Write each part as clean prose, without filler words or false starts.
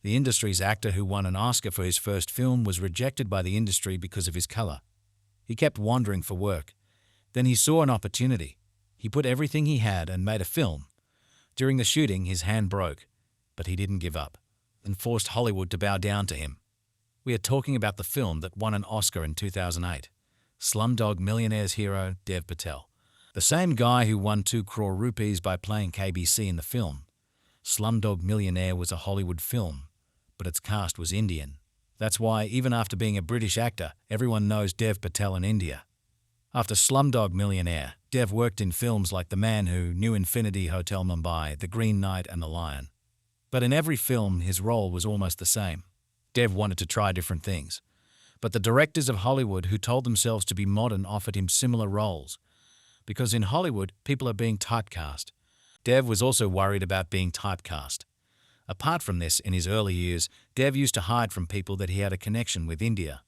The industry's actor who won an Oscar for his first film was rejected by the industry because of his color. He kept wandering for work. Then he saw an opportunity. He put everything he had and made a film. During the shooting, his hand broke, but he didn't give up and forced Hollywood to bow down to him. We are talking about the film that won an Oscar in 2008, Slumdog Millionaire's hero Dev Patel, the same guy who won 2 crore rupees by playing KBC in the film. Slumdog Millionaire was a Hollywood film, but its cast was Indian. That's why, even after being a British actor, everyone knows Dev Patel in India. After Slumdog Millionaire, Dev worked in films like The Man Who, New Infinity Hotel Mumbai, The Green Knight and The Lion. But in every film, his role was almost the same. Dev wanted to try different things, but the directors of Hollywood who told themselves to be modern offered him similar roles. Because in Hollywood, people are being typecast. Dev was also worried about being typecast. Apart from this, in his early years, Dev used to hide from people that he had a connection with India.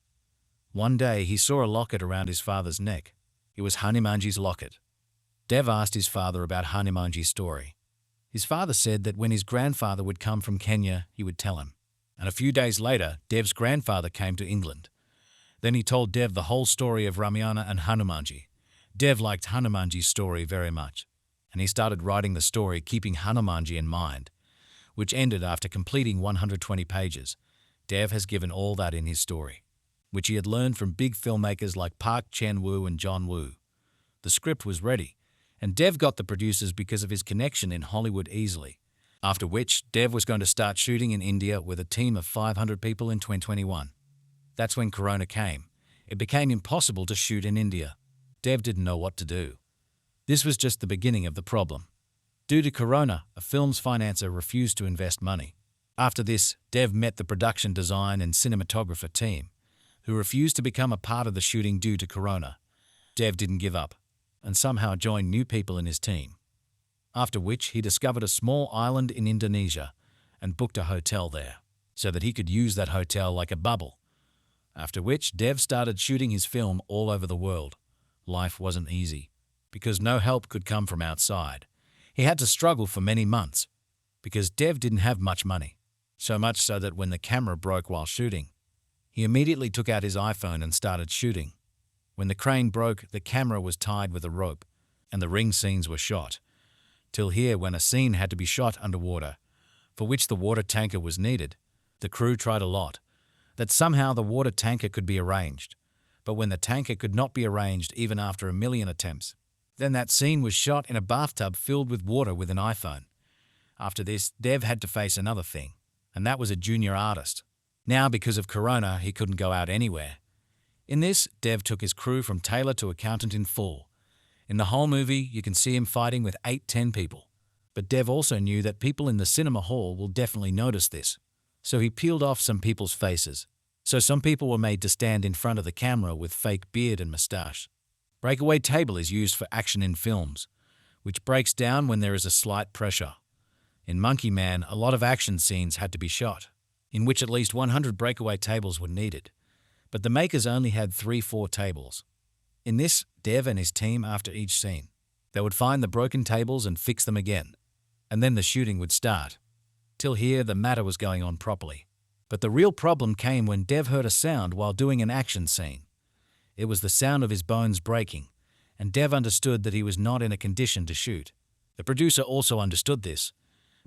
One day, he saw a locket around his father's neck. It was Hanumanji's locket. Dev asked his father about Hanumanji's story. His father said that when his grandfather would come from Kenya, he would tell him. And a few days later, Dev's grandfather came to England. Then he told Dev the whole story of Ramayana and Hanumanji. Dev liked Hanumanji's story very much, and he started writing the story keeping Hanumanji in mind, which ended after completing 120 pages. Dev has given all that in his story, which he had learned from big filmmakers like Park Chan-wook and John Woo. The script was ready, and Dev got the producers because of his connection in Hollywood easily. After which, Dev was going to start shooting in India with a team of 500 people in 2021. That's when Corona came. It became impossible to shoot in India. Dev didn't know what to do. This was just the beginning of the problem. Due to Corona, a film's financier refused to invest money. After this, Dev met the production design and cinematographer team, who refused to become a part of the shooting due to Corona. Dev didn't give up, and somehow joined new people in his team. After which, he discovered a small island in Indonesia and booked a hotel there, so that he could use that hotel like a bubble. After which, Dev started shooting his film all over the world. Life wasn't easy, because no help could come from outside. He had to struggle for many months, because Dev didn't have much money. So much so that when the camera broke while shooting, he immediately took out his iPhone and started shooting. When the crane broke, the camera was tied with a rope, and the ring scenes were shot. Till here, when a scene had to be shot underwater, for which the water tanker was needed, the crew tried a lot, that somehow the water tanker could be arranged. But when the tanker could not be arranged even after 1,000,000 attempts, then that scene was shot in a bathtub filled with water with an iPhone. After this, Dev had to face another thing, and that was a junior artist. Now, because of Corona, he couldn't go out anywhere. In this, Dev took his crew from tailor to accountant in full. In the whole movie, you can see him fighting with 8-10 people. But Dev also knew that people in the cinema hall will definitely notice this. So he peeled off some people's faces. So some people were made to stand in front of the camera with fake beard and moustache. Breakaway table is used for action in films, which breaks down when there is a slight pressure. In Monkey Man, a lot of action scenes had to be shot, in which at least 100 breakaway tables were needed. But the makers only had 3-4 tables. In this, Dev and his team, after each scene, they would find the broken tables and fix them again, and then the shooting would start. Till here, the matter was going on properly. But the real problem came when Dev heard a sound while doing an action scene. It was the sound of his bones breaking, and Dev understood that he was not in a condition to shoot. The producer also understood this,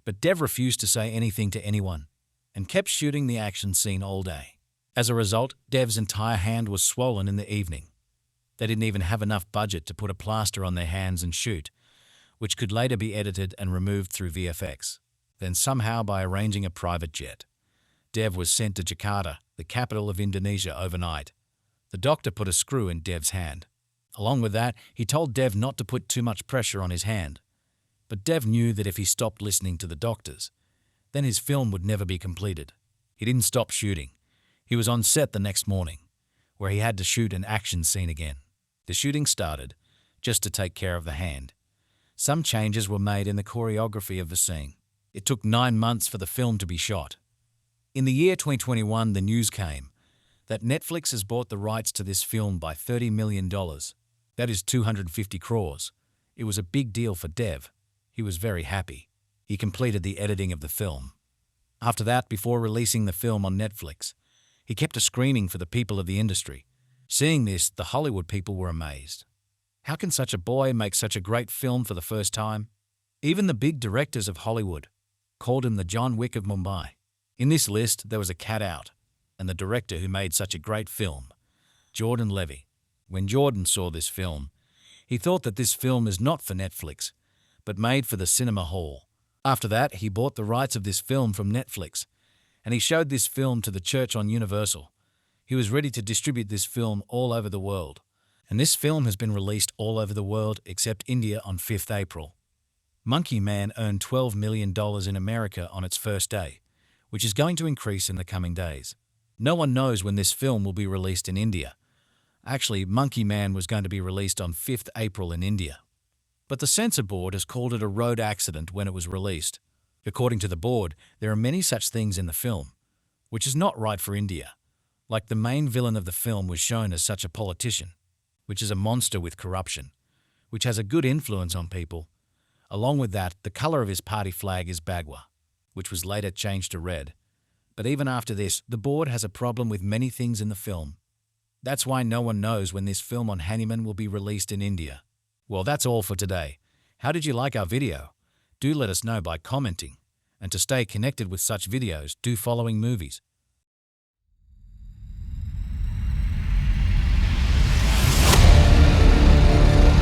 but Dev refused to say anything to anyone, and kept shooting the action scene all day. As a result, Dev's entire hand was swollen in the evening. They didn't even have enough budget to put a plaster on their hands and shoot, which could later be edited and removed through VFX. Then somehow, by arranging a private jet, Dev was sent to Jakarta, the capital of Indonesia, overnight. The doctor put a screw in Dev's hand. Along with that, he told Dev not to put too much pressure on his hand. But Dev knew that if he stopped listening to the doctors, then his film would never be completed. He didn't stop shooting. He was on set the next morning, where he had to shoot an action scene again. The shooting started, just to take care of the hand. Some changes were made in the choreography of the scene. It took 9 months for the film to be shot. In the year 2021, the news came that Netflix has bought the rights to this film by $30 million. That is 250 crores. It was a big deal for Dev. He was very happy. He completed the editing of the film. After that, before releasing the film on Netflix, he kept a screening for the people of the industry. Seeing this, the Hollywood people were amazed. How can such a boy make such a great film for the first time? Even the big directors of Hollywood called him the John Wick of Mumbai. In this list, there was a cat out, and the director who made such a great film, Jordan Levy. When Jordan saw this film, he thought that this film is not for Netflix, but made for the cinema hall. After that, he bought the rights of this film from Netflix, and he showed this film to the church on Universal. He was ready to distribute this film all over the world, and this film has been released all over the world except India on 5th April. Monkey Man earned $12 million in America on its first day, which is going to increase in the coming days. No one knows when this film will be released in India. Actually, Monkey Man was going to be released on 5th April in India. But the censor board has called it a road accident when it was released. According to the board, there are many such things in the film, which is not right for India. Like the main villain of the film was shown as such a politician, which is a monster with corruption, which has a good influence on people. Along with that, the color of his party flag is Bagua, which was later changed to red. But even after this, the board has a problem with many things in the film. That's why no one knows when this film on Hanuman will be released in India. Well, that's all for today. How did you like our video? Do let us know by commenting. And to stay connected with such videos, do following movies.